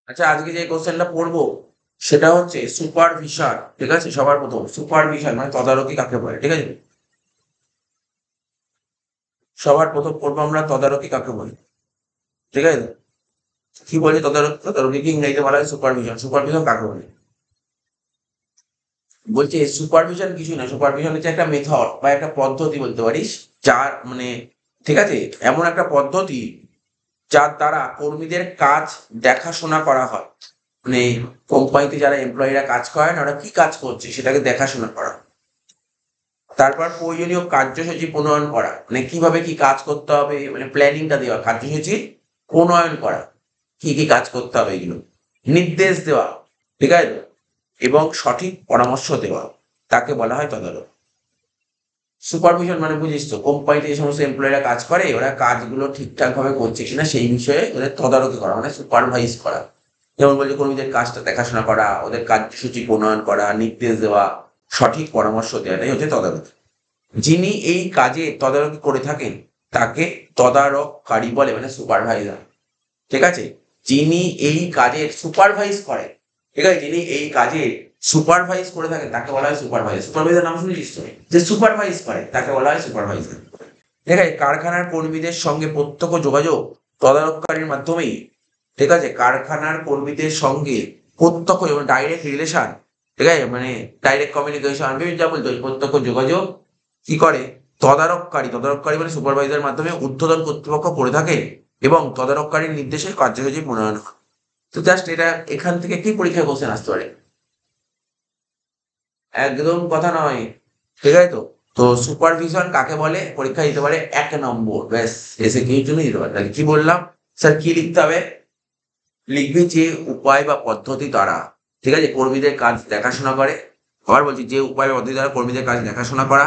আচ্ছা, আজকে যে কোশ্চেনটা পড়বো সেটা হচ্ছে সুপারভিশন। ঠিক আছে, সবার প্রথম সুপারভিশন মানে তদারকি কাকে বলে। ঠিক আছে, সবার প্রথম পড়বো আমরা তদারকি কাকে বলে। ঠিক আছে, কি বলে তদারকি? তদারকি কি ইংরেজিতে বলা হয় সুপারভিশন। সুপারভিশন কাকে বলে? বলছে সুপারভিশন কিছু না, সুপারভিশন হচ্ছে একটা মেথড বা একটা পদ্ধতি বলতে পারিস, যার মানে ঠিক আছে, এমন একটা পদ্ধতি যার দ্বারা কর্মীদের কাজ দেখাশোনা করা হয়। মানে কোম্পানিতে যারা এমপ্লয়িরা কাজ করে না, ওরা কি কাজ করছে সেটাকে দেখাশোনা করা। তারপর প্রয়োজনীয় কার্যসূচি প্রণয়ন করা, মানে কিভাবে কি কাজ করতে হবে, মানে প্ল্যানিংটা দেওয়া, কার্যসূচি প্রণয়ন করা, কি কি কাজ করতে হবে এগুলো নির্দেশ দেওয়া। ঠিক আছে তো? এবং সঠিক পরামর্শ দেওয়া, তাকে বলা হয় তদারক। সুপারভিশন মানে বুঝিস তো, কোম্পানিতে যে সমস্ত এমপ্লয়িরা কাজ করে ওরা কাজগুলো ঠিকঠাক ভাবে করছে কিনা সেই বিষয়ে ওদের তদারকি করা, মানে সুপারভাইজ করা। যেমন বলছে কর্মীদের কাজটা দেখাশোনা করা, ওদের কার্যসূচি প্রণয়ন করা, নির্দেশ দেওয়া, সঠিক পরামর্শ দেওয়া, এটাই হচ্ছে তদারকি। যিনি এই কাজে তদারকি করে থাকেন তাকে তদারককারী বলে, মানে সুপারভাইজার। ঠিক আছে, যিনি এই কাজের সুপারভাইজ করেন, ঠিক আছে, যিনি এই কাজে সুপারভাইজ করে থাকেন তাকে বলা হয় সুপারভাইজার। সুপারভাইজার নাম শুনেছিস তো? যে সুপারভাইজ করে তাকে বলা হয় সুপারভাইজার। ঠিক আছে, কারখানার কর্মীদের সঙ্গে প্রত্যক্ষ যোগাযোগ তদারককারীর মাধ্যমেই। ঠিক আছে, কারখানার কর্মীদের সঙ্গে প্রত্যক্ষ ডাইরেক্ট রিলেশন, ঠিক আছে, মানে ডাইরেক্ট কমিউনিকেশন, বিভিন্ন যা বলতে প্রত্যক্ষ যোগাযোগ কি করে তদারককারী। তদারককারী মানে সুপারভাইজার মাধ্যমে ঊর্ধ্বতন কর্তৃপক্ষ করে থাকে এবং তদারককারীর নির্দেশে কার্যসূচি প্রণয়ন হয়। তো জাস্ট এটা এখান থেকে কি পরীক্ষায় কোশ্চেন আসতে পারে? একদম কথা নয়। ঠিক আছে তো? তো সুপারভিশন কাকে বলে পরীক্ষা দিতে পারে 1 নম্বর, ব্যাস। এসে কি জন্য দিতে পারে, তাহলে কি বললাম? স্যার কি লিখতে হবে? লিখবি যে উপায় বা পদ্ধতি দ্বারা, ঠিক আছে, কর্মীদের কাজ দেখাশোনা করে। আবার বলছি, যে উপায় বা পদ্ধতি দ্বারা কর্মীদের কাজ দেখাশোনা করা,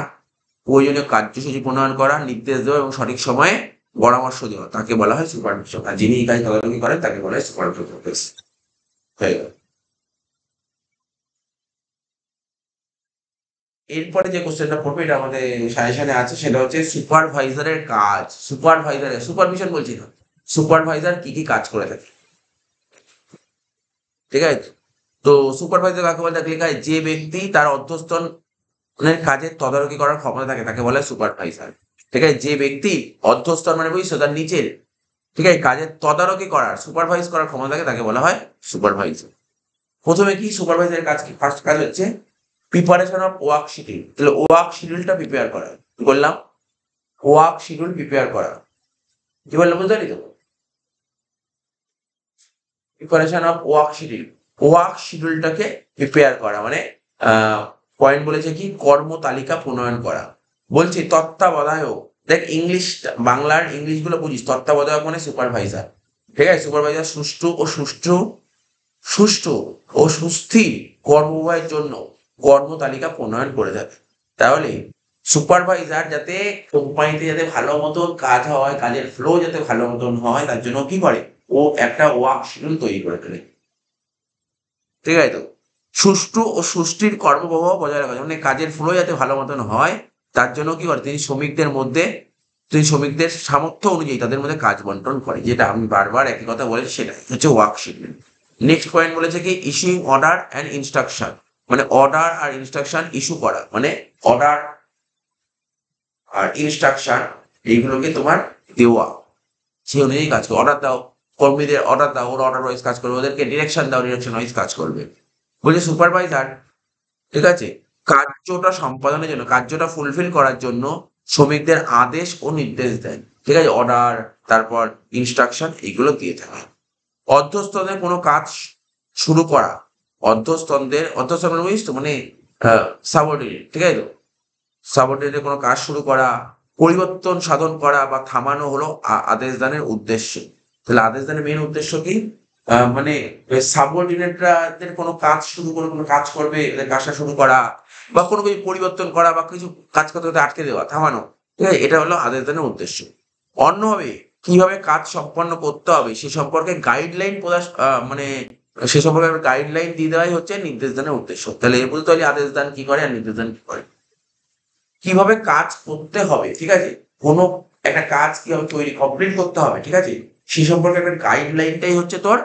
প্রয়োজনীয় কার্যসূচি প্রণয়ন করা, নির্দেশ দেওয়া এবং সঠিক সময়ে পরামর্শ দেওয়া, তাকে বলা হয় সুপারভিশন। আর যিনি এই কাজ তদারকি করেন তাকে বলা হয় সুপারভিশন। ব্যাস, হয়ে গেল। এরপরে যে কোশ্চেনটা পড়বে এটা আমাদের সাজেশনে আছে, সেটা হচ্ছে সুপারভাইজারের কাজ। সুপারভাইজারের সুপারভিশন বলছি না, সুপারভাইজার কি কি কাজ করে থাকে। ঠিক আছে, তো সুপারভাইজার কাকে বলে? তাকে লেখা হয় যে ব্যক্তি তার অধ্যস্তন কাজের তদারকি করার ক্ষমতা থাকে তাকে বলা হয় সুপারভাইজার। ঠিক আছে, যে ব্যক্তি অধ্যস্তন মানে বুঝছো তার নিচের, ঠিক আছে, কাজের তদারকি করার সুপারভাইজ করার ক্ষমতা থাকে তাকে বলা হয় সুপারভাইজার। প্রথমে কি সুপারভাইজারের কাজ কি? ফার্স্ট কাজ হচ্ছে প্রিপারেশন অফ ওয়ার্ক শিডিউল। তাহলে ওয়ার্ক শিডিউলটা প্রিপেয়ার করা। কি বললাম? ওয়ার্ক শিডিউল প্রিপেয়ার করা। কি বললাম বুঝতে পারি তো? Preparation of work schedule, work শিডিউলটাকে প্রিপেয়ার করা মানে পয়েন্ট বলেছে কি কর্ম তালিকা প্রণয়ন করা। বলছি তত্ত্বাবধায়ক। দেখ ইংলিশ, বাংলার ইংলিশ গুলো বুঝিস। তত্ত্বাবধায়ক মানে সুপারভাইজার। ঠিক আছে, সুপারভাইজার সুষ্ঠু ও সুস্থির কর্মবাহের জন্য কর্ম তালিকা প্রণয়ন করে থাকে। তাহলে সুপারভাইজার যাতে কোম্পানিতে যাতে ভালো মতন কাজ হয়, কাজের ফ্লো যাতে ভালো মতন হয়, তার জন্য কি করে? ও একটা ওয়ার্ক শিডিউল তৈরি করে ফেলে। ঠিক আছে তো? সুষ্ঠু ও সুষ্ঠির কর্মপ্রবাহ বজায় রাখা, মানে কাজের ফ্লো যাতে ভালো মতন হয় তার জন্য কি করে তিনি শ্রমিকদের সামর্থ্য অনুযায়ী তাদের মধ্যে কাজ বন্টন করে, যেটা আমি বারবার একই কথা বলেছি, সেটা হচ্ছে ওয়ার্ক শিডিউল। নেক্সট পয়েন্ট বলেছে কি ইস্যুইং অর্ডার অ্যান্ড ইনস্ট্রাকশন, মানে অর্ডার আর ইনস্ট্রাকশন ইস্যু করা, মানে অর্ডার আর ইনস্ট্রাকশন এইগুলোকে তোমার দেওয়া, সেই অনুযায়ী কাজ করবে। অর্ডার দাও, কর্মীদের অর্ডার দাও, ওরা অর্ডার ওয়াইজ কাজ করবে। ওদেরকে ডিরেকশন দাও, ডিরেকশন ওয়াইজ কাজ করবে। বলছে সুপারভাইজার, ঠিক আছে, কার্যটা সম্পাদনের জন্য, কার্যটা ফুলফিল করার জন্য শ্রমিকদের আদেশ ও নির্দেশ দেয়। ঠিক আছে, অর্ডার, তারপর ইনস্ট্রাকশন এইগুলো দিয়ে থাকে। অধ্যস্তনের কোনো কাজ শুরু করা, অধ্যস্তন মানে বুঝিস তো, মানে সাবঅর্ডিনেট। ঠিক আছে তো? সাবঅর্ডিনেটের কোনো কাজ শুরু করা, পরিবর্তন সাধন করা বা থামানো হলো আদেশ দানের উদ্দেশ্য। তাহলে আদেশ দানের মেন উদ্দেশ্য কি? মানে সাবঅর্ডিনেটদের কোনো কাজ শুরু করে, কোনো কাজ করবে, এদের কাজটা শুরু করা বা কোনো কিছু পরিবর্তন করা বা কিছু কাজ করতে করতে আটকে দেওয়া, থামানো। ঠিক আছে, এটা হলো আদেশ দানের উদ্দেশ্য। অন্যভাবে কিভাবে কাজ সম্পন্ন করতে হবে সে সম্পর্কে গাইডলাইন প্রদান, মানে সে সম্পর্কে গাইডলাইন দিয়ে দেওয়াই হচ্ছে নির্দেশ দানের উদ্দেশ্য। তাহলে এ বলতে হলে আদেশ দান কি করে আর নির্দেশ দান কি করে। কিভাবে কাজ করতে হবে, ঠিক আছে, কোনো একটা কাজ কিভাবে তৈরি কমপ্লিট করতে হবে, ঠিক আছে, সে সম্পর্কে একটা গাইডলাইনটাই হচ্ছে তোর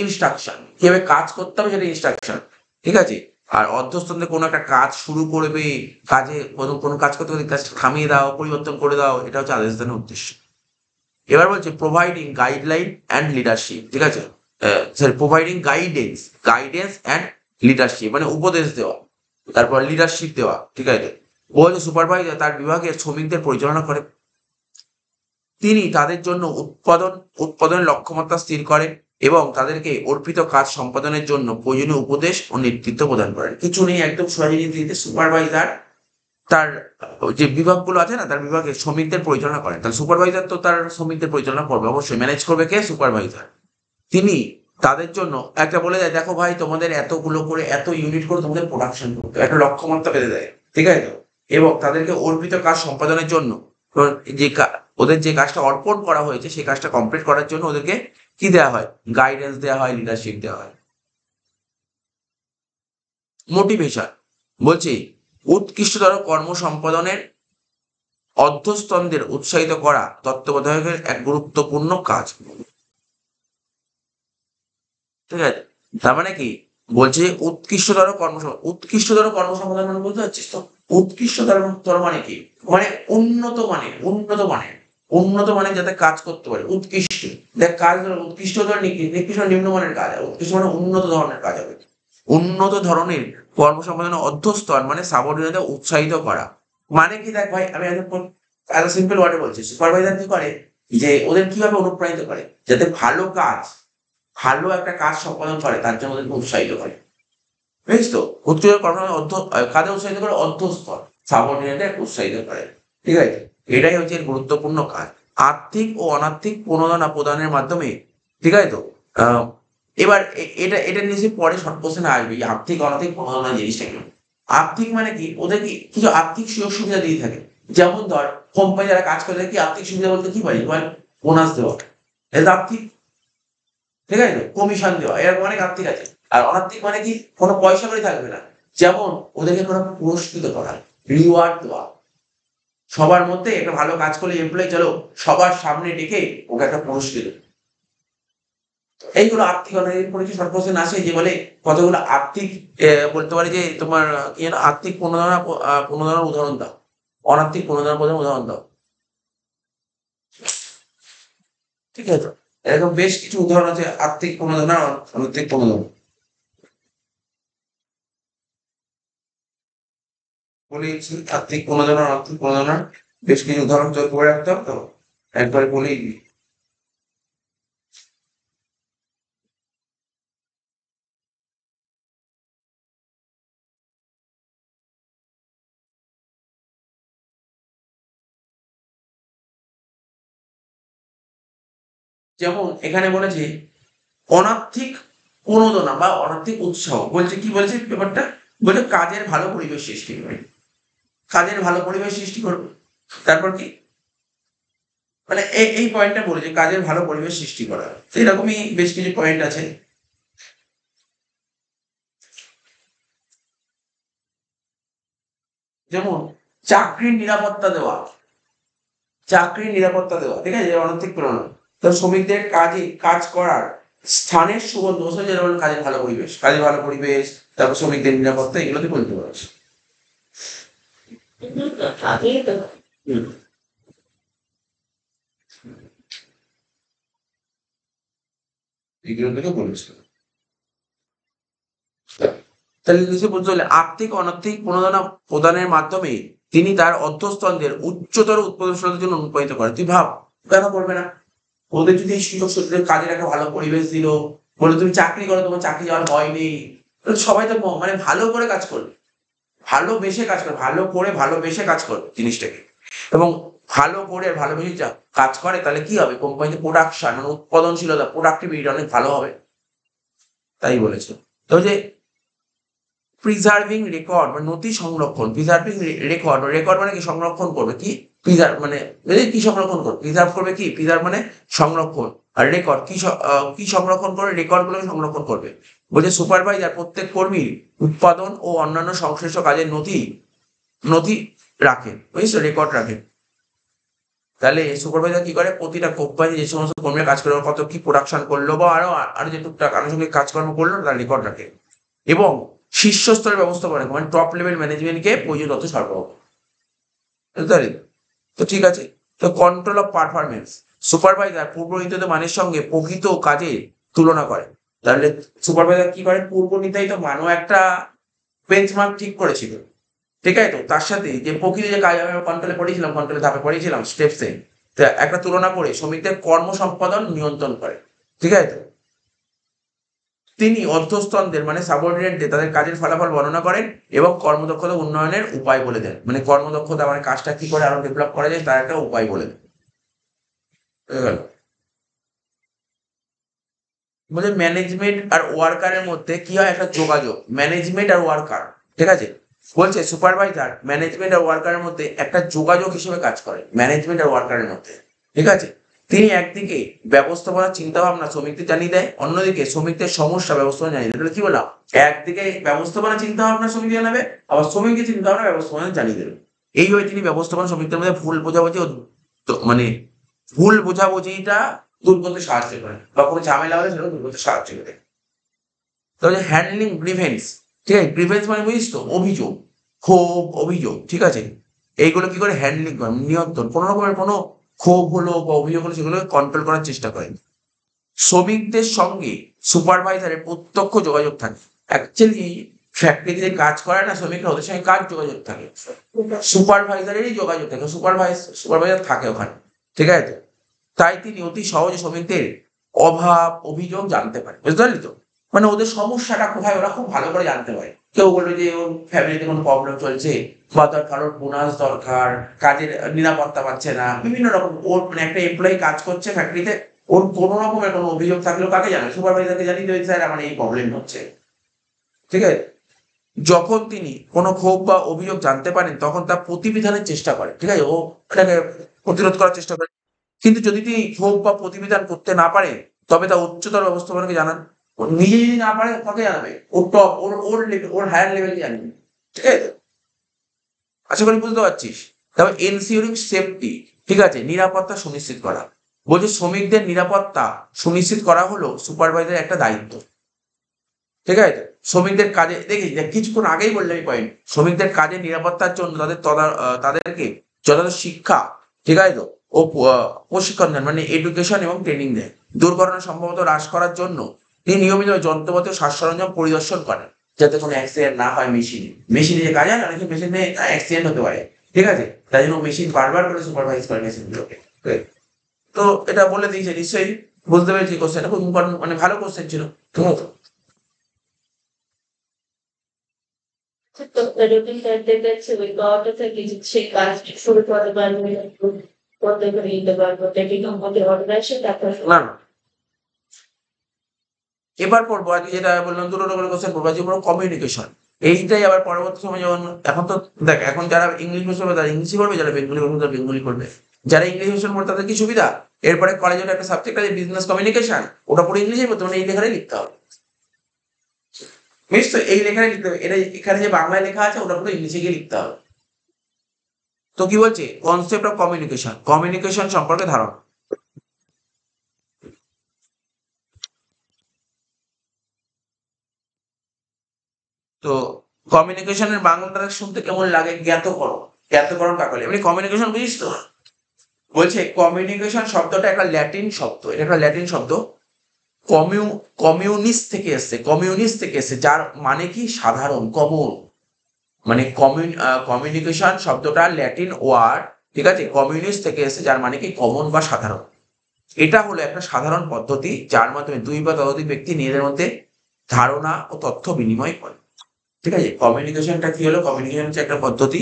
ইনস্ট্রাকশন, কিভাবে কাজ করতে হবে সেটা ইনস্ট্রাকশন, ঠিক আছে। আর অধ্যস্তনদের কোনো একটা কাজ শুরু করবে, কাজে কোনো কাজ করতে করতে কাজটা থামিয়ে দাও, পরিবর্তন করে দাও, এটা হচ্ছে আদেশদানের উদ্দেশ্য। এবার বলছে প্রোভাইডিং গাইডলাইন অ্যান্ড লিডারশিপ, ঠিক আছে, sorry providing guidance and leadership মানে উপদেশ দেওয়া, তারপর লিডারশিপ দেওয়া, ঠিক আছে। বলছে সুপারভাইজার তার বিভাগের শ্রমিকদের পরিচালনা করে, তিনি তাদের জন্য উৎপাদনের লক্ষ্যমাত্রা স্থির করেন এবং তাদেরকে অর্পিত কাজ সম্পাদনের জন্য প্রয়োজনীয় উপদেশ ও নেতৃত্ব প্রদান করেন। কিছু নেই, একদম সোজা নীতিতে সুপারভাইজার তার যে বিভাগগুলো আছে না, তার বিভাগের শ্রমিকদের পরিচালনা করেন। তাহলে সুপারভাইজার তো তার শ্রমিকদের পরিচালনা করবে, অবশ্যই ম্যানেজ করবে কে? সুপারভাইজার। তিনি তাদের জন্য একটা বলে দেয়, দেখো ভাই তোমাদের এতগুলো করে এত ইউনিট করে তোমাদের প্রোডাকশন করতে হবে, একটা লক্ষ্যমাত্রা বেঁধে দেয়, ঠিক আছে তো। এবং তাদেরকে অর্পিত কাজ সম্পাদনের জন্য যে ওদের যে কাজটা অর্পণ করা হয়েছে সেই কাজটা কমপ্লিট করার জন্য ওদেরকে কি দেওয়া হয়? গাইডেন্স দেওয়া হয়, লিডারশিপ দেওয়া হয়। মোটিভেশন বলছি উৎকৃষ্টতর কর্ম সম্পাদনের অধ্যস্তনদের উৎসাহিত করা তত্ত্বাবধায়কের এক গুরুত্বপূর্ণ কাজ, ঠিক আছে। তার মানে কি বলছে? উৎকৃষ্টতর কর্মসম্পাদন মানে বুঝতে পারছিস তো? উৎকৃষ্টতর মানে কি? মানে উন্নত মানের যাতে কাজ করতে পারে, উৎকৃষ্ট। দেখ কাজ উৎকৃষ্ট ধর নিকৃষ্ট নিম্নমানের কাজ, আর উৎকৃষ্ট মানে উন্নত ধরনের কাজ হবে। উন্নত ধরনের কর্মসম্পাদনের অধ্যস্তন মানে সাবঅর্ডিনেটদের উৎসাহিত করা। মানে কি? দেখ ভাই আমি একদম সিম্পল ওয়ার্ডে বলছি, সুপারভাইজার কি করে যে ওদের কিভাবে অনুপ্রাণিত করে যাতে ভালো একটা কাজ সম্পাদন করে, তার জন্য ওদেরকে উৎসাহিত করে, বুঝিস তো? উৎকৃষ্ট কাজে উৎসাহিত করে অধ্যস্তন সাবঅর্ডিনেটদের উৎসাহিত করে, ঠিক আছে। এটাই হচ্ছে এর গুরুত্বপূর্ণ কাজ। আর্থিক ও অনার্থিক প্রণোদনা প্রদানের মাধ্যমে, ঠিক আছে তো। এবার এটা নিশ্চয়ই পরে শর্ট কোশ্চেনে আসবে, আর্থিক অনার্থিক প্রণোদনা জিনিসটা কি। আর্থিক মানে কি? ওদেরকে কিছু আর্থিক সুযোগ সুবিধা দিয়ে থাকে। যেমন ধর কোম্পানি যারা কাজ করে কি আর্থিক সুবিধা বলতে কি পাই? বোনাস দেওয়া, এটা আর্থিক, ঠিক আছে। কমিশন দেওয়া, এরকম অনেক আর্থিক আছে। আর অনার্থিক মানে কি? কোনো পয়সা করে থাকবে না। যেমন ওদেরকে কোনো পুরস্কৃত করা, রিওয়ার্ড দেওয়া। সবার মধ্যে একটা ভালো কাজ করলে এমপ্লয়ি চলো সবার সামনে ডেকে ওকে একটা পুরস্কৃত, এইগুলো আর্থিক অনার্থিক পরিচয় শর্ট কোশ্চেন আসে, যে বলে কতগুলো আর্থিক বলতে পারে যে তোমার কি যেন আর্থিক প্রণোদনার উদাহরণ দাও, অনার্থিক প্রণোদনার উদাহরণ দাও, ঠিক আছে। এরকম বেশ কিছু উদাহরণ আছে আর্থিক প্রণোদনা, অনৈতিক প্রণোদনা। বলেছি আর্থিক প্রণোদনা, অনৈতিক প্রণোদনা বেশ কিছু উদাহরণ তৈরি করে রাখতে হবে তো, একবার বলেই দিই। যেমন এখানে বলেছে অনার্থিক প্রণোদনা বা অনার্থিক উৎসাহ, বলছে কি বলছে ব্যাপারটা? বলছে কাজের ভালো পরিবেশ সৃষ্টি করবে, কাজের ভালো পরিবেশ সৃষ্টি করবে। তারপর কি মানে এই পয়েন্টটা বলেছে কাজের ভালো পরিবেশ সৃষ্টি করা। তো এরকমই বেশ কিছু পয়েন্ট আছে। যেমন চাকরির নিরাপত্তা দেওয়া, ঠিক আছে, অনৈতিক প্রেরণা। তো শ্রমিকদের কাজ করার স্থানের সুবন্দোবস্ত, যেমন কাজের ভালো পরিবেশ, তারপর শ্রমিকদের নিরাপত্তা, এগুলোতে বলতে পারছি। হুম, এগুলো থেকে বলেছিল। তাহলে নিচে বলতে হলে আর্থিক অনৈতিক প্রণোদনা প্রদানের মাধ্যমে তিনি তার অধ্যস্তনদের উচ্চতর উৎপাদনশীলতার জন্য অনুপ্রাণিত করেন। তুই ভাব, কেন করবে না? ওদের যদি এই সুযোগ সুবিধা, কাজের একটা ভালো পরিবেশ দিল, বলে তুমি চাকরি করো, তোমার চাকরি যাওয়ার ভয় নেই, তাহলে সবাই তো মানে ভালো করে কাজ করবে, ভালোবেসে কাজ করবে জিনিসটাকে। এবং ভালো করে ভালোবেসে কাজ করে, তাহলে কি হবে? কোম্পানিতে প্রোডাকশন মানে উৎপাদনশীলতা, প্রোডাক্টিভিটি অনেক ভালো হবে। তাই বলেছে। তো যে প্রিজার্ভিং রেকর্ড মানে নথি সংরক্ষণ, প্রিজার্ভিং রেকর্ড মানে কি? সংরক্ষণ করবে কি? প্রিজার্ভ মানে কি সংরক্ষণ করবে? প্রিজার্ভ করবে কি? প্রিজার্ভ মানে সংরক্ষণ, আর রেকর্ড কি সংরক্ষণ করবে? রেকর্ড গুলোকে সংরক্ষণ করবে। বলছে সুপারভাইজার প্রত্যেক কর্মীর উৎপাদন ও অন্যান্য সংশ্লিষ্ট কাজের নথি রাখেন, বুঝেছো? রেকর্ড রাখেন। তাহলে সুপারভাইজার কি করে, প্রতিটা কোম্পানি যে সমস্ত কর্মীরা কাজ করে কত কি প্রোডাকশন করলো বা আরো যে টুকটাক আনুষঙ্গিক কাজকর্ম করলো তার রেকর্ড রাখে, এবং শীর্ষস্তরের ব্যবস্থাপনা মানে টপ লেভেল ম্যানেজমেন্টকে প্রয়োজনীয় তথ্য সরবরাহ করে। বুঝতে পারলি? তো ঠিক আছে। তো কন্ট্রোল অফ পারফরমেন্স, সুপারভাইজার পূর্ব নির্ধারিত মানের সঙ্গে প্রকৃত কাজে তুলনা করে। তাহলে সুপারভাইজার কি করে, পূর্ব নির্ধারিত মানও একটা বেঞ্চমার্ক ঠিক করেছিল, ঠিক আছে, তো তার সাথে যে প্রকৃতি যে কাজ আমি কন্ট্রোলে পড়েছিলাম, কন্ট্রোলে ধাপে পড়েছিলাম স্টেপসে, একটা তুলনা করে শ্রমিকদের কর্ম সম্পাদন নিয়ন্ত্রণ করে, ঠিক আছে তো। তিনি অধ্যস্তনদের মানে সাবঅর্ডিনেটদের তাদের কাজের ফলাফল বর্ণনা করেন এবং কর্মদক্ষতা উন্নয়নের উপায় বলে দেন, মানে কর্মদক্ষতা মানে কাজটা কি করে আরো ডেভেলপ করা যায় তার একটা উপায় বলে দেন। বুঝে গেল? বলছে ম্যানেজমেন্ট আর ওয়ার্কারের মধ্যে কি হয়, একটা যোগাযোগ, ম্যানেজমেন্ট আর ওয়ার্কার, ঠিক আছে। বলছে সুপারভাইজার ম্যানেজমেন্ট আর ওয়ার্কারের মধ্যে একটা যোগাযোগ হিসেবে কাজ করে, ম্যানেজমেন্ট আর ওয়ার্কারের মধ্যে, ঠিক আছে। তিনি একদিকে ব্যবস্থাপনার চিন্তা ভাবনা শ্রমিকদের জানিয়ে দেয়, অন্যদিকে শ্রমিকদের সমস্যা ব্যবস্থাপনা জানিয়ে দেয়। তাহলে কি বললাম, একদিকে ব্যবস্থাপনা চিন্তা ভাবনা শ্রমিক জানাবে, আবার শ্রমিকের চিন্তা ভাবনা ব্যবস্থাপনা জানিয়ে দেবে। এইভাবে তিনি ব্যবস্থাপনা শ্রমিকদের মধ্যে ভুল বোঝাবুঝি মানে ভুল বোঝাবুঝিটা দূর করতে সাহায্য করে, বা কোনো ঝামেলা হলে সেটা দূর করতে সাহায্য করে। তাহলে হ্যান্ডলিং গ্রিভেন্স, ঠিক আছে, গ্রিভেন্স মানে বুঝিস তো, অভিযোগ, ক্ষোভ, অভিযোগ, ঠিক আছে। এইগুলো কি করে হ্যান্ডলিং করে, নিয়ন্ত্রণ, কোনো রকমের কোনো ক্ষোভ হলো বা অভিযোগ হলো সেগুলো কন্ট্রোল করার চেষ্টা করে। শ্রমিকদের সঙ্গে সুপারভাইজারের প্রত্যক্ষ যোগাযোগ থাকে। অ্যাকচুয়ালি ফ্যাক্টরিতে যে কাজ করে না শ্রমিকরা, ওদের সঙ্গে কাজ যোগাযোগ থাকে, সুপারভাইজারেরই যোগাযোগ থাকে, সুপারভাইজার থাকে ওখানে, ঠিক আছে তো। তাই তিনি অতি সহজে শ্রমিকদের অভাব অভিযোগ জানতে পারে, বুঝতে পারলি তো। মানে ওদের সমস্যাটা কোথায় ওরা খুব ভালো করে জানতে পারে। কেউ বলবে যে ওর ফ্যামিলিতে কোনো প্রবলেম চলছে, বা তার কারোর বোনাস দরকার, কাজের নিরাপত্তা পাচ্ছে না, বিভিন্ন রকম, ওর মানে একটা এমপ্লয়ি কাজ করছে ফ্যাক্টরিতে, ওর কোনো রকমের কোনো অভিযোগ থাকলেও কাকে জানাবে, সুপারভাইজারকে জানিয়ে দেবে, স্যার আমার এই প্রবলেম হচ্ছে, ঠিক আছে। যখন তিনি কোনো ক্ষোভ বা অভিযোগ জানতে পারেন তখন তা প্রতিবিধানের চেষ্টা করে, ঠিক আছে, ও এটাকে প্রতিরোধ করার চেষ্টা করে। কিন্তু যদি তিনি ক্ষোভ বা প্রতিবিধান করতে না পারে তবে তা উচ্চতর ব্যবস্থাপনাকে জানান। ও নিজে যদি না পারে কাকে জানাবে, ওর টপ ওর ওর লেভেল ওর হায়ার লেভেলকে জানবে, ঠিক আছে। আশা করি বুঝতে পারছিস। তারপর এনসিওরিং সেফটি, ঠিক আছে, নিরাপত্তা সুনিশ্চিত করা। বলছে শ্রমিকদের নিরাপত্তা সুনিশ্চিত করা হলো সুপারভাইজারের একটা দায়িত্ব, ঠিক আছে। শ্রমিকদের কাজে দেখিস কিছুক্ষণ আগেই বললাম এই পয়েন্ট, শ্রমিকদের কাজের নিরাপত্তার জন্য তাদেরকে যথাযথ শিক্ষা, ঠিক আছে তো, ও প্রশিক্ষণ দেন, মানে এডুকেশন এবং ট্রেনিং দেয়। দুর্ঘটনা সম্ভবত হ্রাস করার জন্য তিনি নিয়মিত যন্ত্রপাতি ও সাজ সরঞ্জাম পরিদর্শন করেন, যাতে কোনো অ্যাক্সিডেন্ট না হয় মেশিনে যে কাজ হয় না, অনেক মেশিনে অ্যাক্সিডেন্ট হতে পারে, ঠিক আছে, তাই জন্য মেশিন বারবার করে সুপারভাইজ করে মেশিনগুলোকে। তো এটা বলে দিয়েছে নিশ্চয়ই, বুঝতে পেরেছি কোশ্চেনটা খুব ইম্পর্টেন্ট, মানে ভালো কোশ্চেন ছিল, ঠিক আছে। তো রুটিন টাইপের কাছে ওই পাওয়াটা থেকে সেই কাজটা শুরু করতে পারবে, করতে করে নিতে পারবো, টেবিল আমাদের অর্গানাইজেশন তারপর না না, এবার পড়বো আজকে যেটা বললাম দুটো রকমের কোশ্চেন পড়বো, আজকে পড়বো কমিউনিকেশন। এইটাই আবার পরবর্তী সময় যেমন, এখন তো দেখ এখন যারা ইংলিশ মিডিয়াম পড়বে তারা ইংলিশই পড়বে, যারা বেঙ্গলি পড়বে তারা বেঙ্গলি পড়বে। যারা ইংলিশ মিডিয়াম পড়বে তাদের কি সুবিধা, এরপরে কলেজের একটা সাবজেক্ট আছে বিজনেস কমিউনিকেশন, ওটা পুরো ইংলিশে পড়তে মানে এই লেখাটাই লিখতে হবে, বুঝছো, এই লেখাটাই লিখতে হবে, এটা এখানে যে বাংলায় লেখা আছে ওটা পুরো ইংলিশে গিয়ে লিখতে হবে। তো কি বলছে, কনসেপ্ট অফ কমিউনিকেশন, কমিউনিকেশন সম্পর্কে ধারণা। তো কমিউনিকেশনের বাংলাটা শুনতে কেমন লাগে, জ্ঞাতকরণ, জ্ঞাতকরণ কাকে বলে, এমনি কমিউনিকেশন বুঝিস তো। বলছে কমিউনিকেশন শব্দটা একটা ল্যাটিন শব্দ, এটা একটা ল্যাটিন শব্দ, কমিউ কমিউনিস্ট থেকে এসছে, যার মানে কি সাধারণ, কমন, মানে কমিউনিকেশন শব্দটা ল্যাটিন ওয়ার্ড, ঠিক আছে, কমিউনিস্ট থেকে এসছে, যার মানে কি কমন বা সাধারণ। এটা হলো একটা সাধারণ পদ্ধতি যার মাধ্যমে দুই বা ততোধিক ব্যক্তি নিজেদের মধ্যে ধারণা ও তথ্য বিনিময় করে, ঠিক আছে। কমিউনিকেশনটা কি হলো, কমিউনিকেশন হচ্ছে একটা পদ্ধতি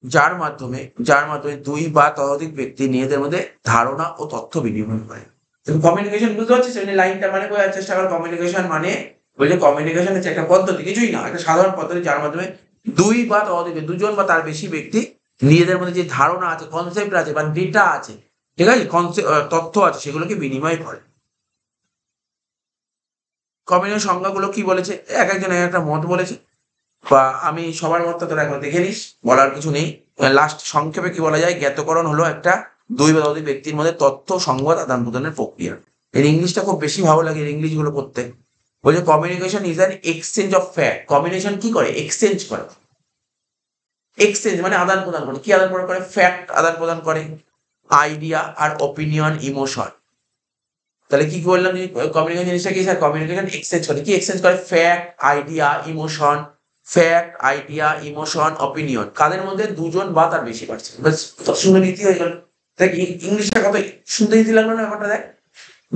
যার মাধ্যমে দুই বা ততোধিক ব্যক্তি নিজেদের মধ্যে ধারণা ও তথ্য বিনিময় করে। কমিউনিকেশন বুঝতে পারছিস, লাইনটা মানে বোঝার চেষ্টা কর, কমিউনিকেশন মানে বলছে কমিউনিকেশন হচ্ছে একটা পদ্ধতি, কিছুই না, একটা সাধারণ পদ্ধতি যার মাধ্যমে দুই বা ততোধিক দুজন বা তার বেশি ব্যক্তি নিজেদের মধ্যে যে ধারণা আছে, কনসেপ্ট আছে বা ডেটা আছে, ঠিক আছে, তথ্য আছে, সেগুলোকে বিনিময় করে। কমিউনিকেশন সংজ্ঞাগুলো কি বলেছে, এক একজন এক একটা মত বলেছে। বা আমি সবার মতটা তোরা একবার দেখে নিস, বলার কিছু নেই। লাস্ট সংক্ষেপে কি বলা যায়, জ্ঞাতকরণ হলো একটা দুই বা ততোধিক ব্যক্তির মধ্যে তথ্য সংবাদ আদান প্রদানের প্রক্রিয়া। এর ইংলিশটা খুব বেশি ভালো লাগে, এর ইংলিশ গুলো পড়তে। বলছে communication is an exchange of fact. Communication কি করে? এক্সচেঞ্জ করে। এক্সচেঞ্জ মানে আদান প্রদান করে। কি আদান প্রদান করে? ফ্যাক্ট আদান প্রদান করে, আইডিয়া আর ওপিনিয়ন, ইমোশন। তাহলে কি বললাম যে কমিউনিকেশন জিনিসটা কি স্যার? কমিউনিকেশন এক্সচেঞ্জ করে। কি এক্সচেঞ্জ করে? Fact, idea, emotion. Fact, idea, emotion, opinion. কাদের মধ্যে? দুজন বা তার বেশি পার্সন। বাস শুনে নীতি হয়ে গেল। দেখ ইংলিশটা কত শুনতে ইজি লাগলো না ব্যাপারটা? দেখ